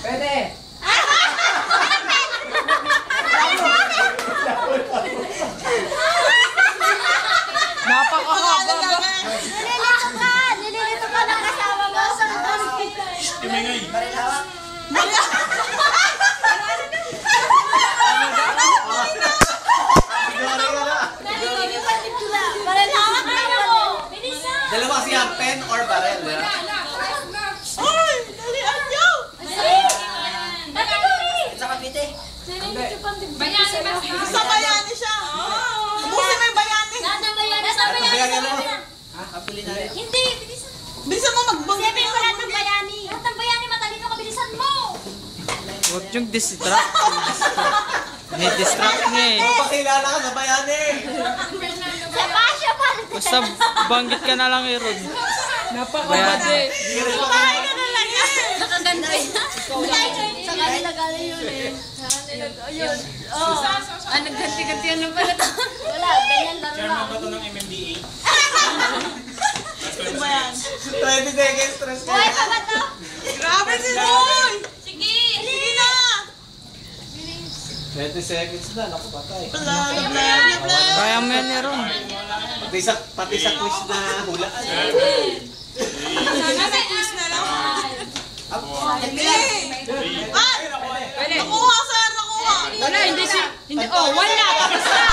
Pwede. Napakahaba ba? Nililito ka ng kasama mo. Tumingay. Malalaman ka na mo. Bilisan. Dalawa siya, pen or barrel. Ay! Dalian niyo! Sa kapite. Bayani ba siya? Sa bayani siya. Ubusin mo yung bayani. Nasa bayani. Kapuli na rin. Hindi, bilisan. Bilisan mo magbang. Sabi ko lahat ng bayani. Lahat ng bayani matalino ka, bilisan mo. Huwag yung distract. May distract niya eh. Pakilala ka sa bayani. Sa pasya pa. Basta banggit ka na lang eh, Rod. Napakabadi. Kumain ka na lang yan. Nakaganda yan. Sa kanila galing yun eh. Ayun. Oh. Ah, nagganti-gantihan na pala. Wala, ganyan laro Chairman lang. ba ito ng MMDA? Ano ba yan? 20 seconds, stress ka. Buhay pa ba to? Grabe si Roy! Sige. Sige na! 20 seconds na, naku patay. Bla, bla, bla, bla. Kaya mo yan eh, Ron. Pati sa quiz na hulaan. Sana may quiz na lang. Hindi! Ah! Nakuha, sir! Nakuha! Wala, hindi si... Hindi, oh, wala! Tapos na!